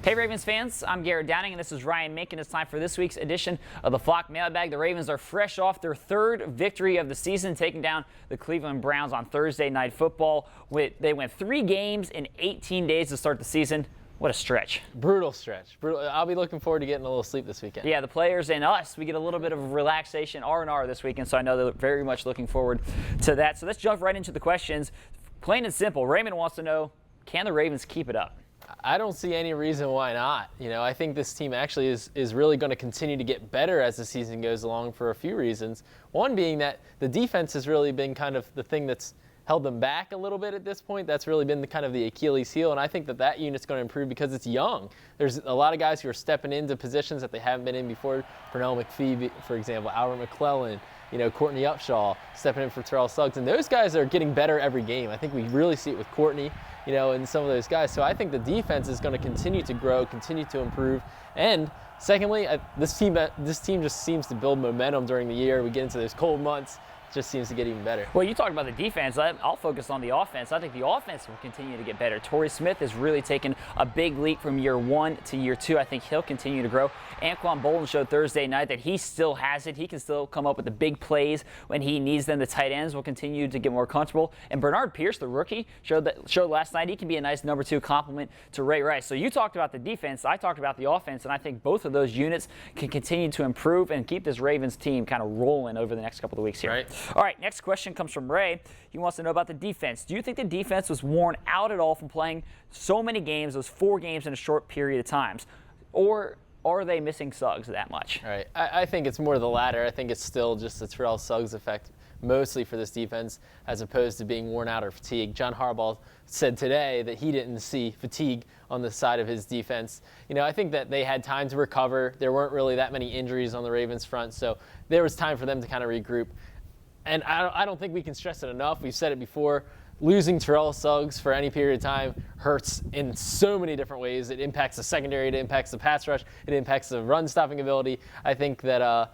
Hey Ravens fans, I'm Garrett Downing and this is Ryan Mink, and it's time for this week's edition of the Flock Mailbag. The Ravens are fresh off their third victory of the season, taking down the Cleveland Browns on Thursday Night Football. They went 3 games in 18 days to start the season. What a stretch. Brutal stretch. I'll be looking forward to getting a little sleep this weekend. Yeah, the players and us, we get a little bit of relaxation, R&R this weekend, so I know they're very much looking forward to that. So let's jump right into the questions. Plain and simple, Raymond wants to know, can the Ravens keep it up? I don't see any reason why not. I think this team actually is really going to continue to get better as the season goes along for a few reasons. One being that the defense has really been kind of the thing that's held them back a little bit at this point. That's really been kind of the Achilles heel, and I think that unit's going to improve because it's young. There's a lot of guys who are stepping into positions that they haven't been in before. Pernell McPhee, for example, Albert McClellan, Courtney Upshaw stepping in for Terrell Suggs, and those guys are getting better every game. I think we really see it with Courtney, and some of those guys. So I think the defense is going to continue to grow, continue to improve. And secondly, this team just seems to build momentum during the year. We get into those cold months. Just seems to get even better. Well, you talked about the defense. I'll focus on the offense. I think the offense will continue to get better. Torrey Smith has really taken a big leap from year 1 to year 2. I think he'll continue to grow. Anquan Bolden showed Thursday night that he still has it. He can still come up with the big plays when he needs them. The tight ends will continue to get more comfortable. And Bernard Pierce, the rookie, showed last night he can be a nice number 2 complement to Ray Rice. So you talked about the defense. I talked about the offense, and I think both of those units can continue to improve and keep this Ravens team kind of rolling over the next couple of weeks here. Right. All right, next question comes from Ray. He wants to know about the defense. Do you think the defense was worn out at all from playing so many games, those 4 games in a short period of time? Or are they missing Suggs that much? All right. I think it's more the latter. I think it's still just the Terrell Suggs effect mostly for this defense as opposed to being worn out or fatigued. John Harbaugh said today that he didn't see fatigue on the side of his defense. I think that they had time to recover. There weren't really that many injuries on the Ravens front, so there was time for them to kind of regroup. And I don't think we can stress it enough. We've said it before. Losing Terrell Suggs for any period of time hurts in so many different ways. It impacts the secondary. It impacts the pass rush. It impacts the run-stopping ability. I think that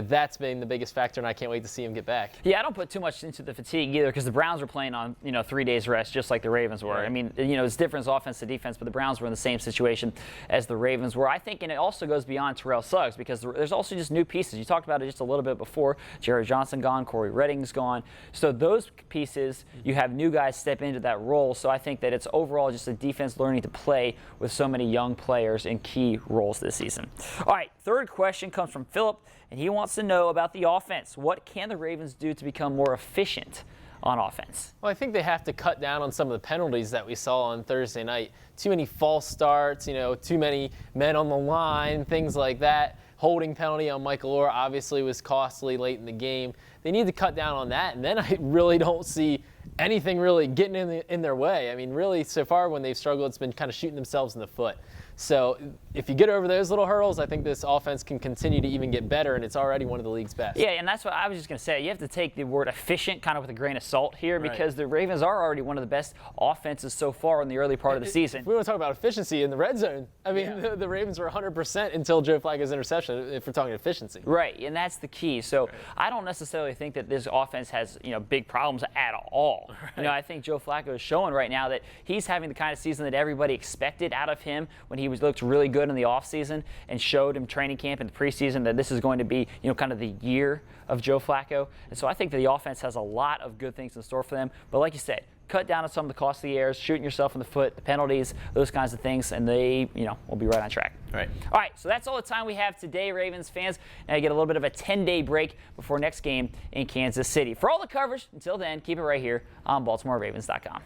that's been the biggest factor, and I can't wait to see him get back. Yeah, I don't put too much into the fatigue either because the Browns were playing on 3 days rest just like the Ravens were. Right. I mean, it's different offense to defense, but the Browns were in the same situation as the Ravens were. I think, and it also goes beyond Terrell Suggs because there's also just new pieces. You talked about it just a little bit before. Jared Johnson gone, Corey Redding's gone. So those pieces, you have new guys step into that role. So I think that it's overall just a defense learning to play with so many young players in key roles this season. All right, third question comes from Philip, and he wants to know about the offense. What can the Ravens do to become more efficient on offense? Well, I think they have to cut down on some of the penalties that we saw on Thursday night. Too many false starts, too many men on the line, things like that. Holding penalty on Michael Orr obviously was costly late in the game. They need to cut down on that, and then I really don't see anything really getting in their way. I mean, really, so far when they've struggled, it's been kind of shooting themselves in the foot. So if you get over those little hurdles, I think this offense can continue to even get better, and it's already one of the league's best. Yeah, and that's what I was just going to say. You have to take the word efficient kind of with a grain of salt here because the Ravens are already one of the best offenses so far in the early part of the season. If we want to talk about efficiency in the red zone, I mean, the Ravens were 100% until Joe Flacco's interception, if we're talking efficiency. Right, and that's the key. So I don't necessarily think that this offense has big problems at all. Right. I think Joe Flacco is showing right now that he's having the kind of season that everybody expected out of him when he looked really good in the offseason and showed him training camp and the preseason that this is going to be kind of the year of Joe Flacco. And so I think that the offense has a lot of good things in store for them. But like you said, cut down on some of the costly errors, shooting yourself in the foot, the penalties, those kinds of things, and they, will be right on track. Right. All right, so that's all the time we have today, Ravens fans. Now you get a little bit of a 10-day break before next game in Kansas City. For all the coverage, until then, keep it right here on BaltimoreRavens.com.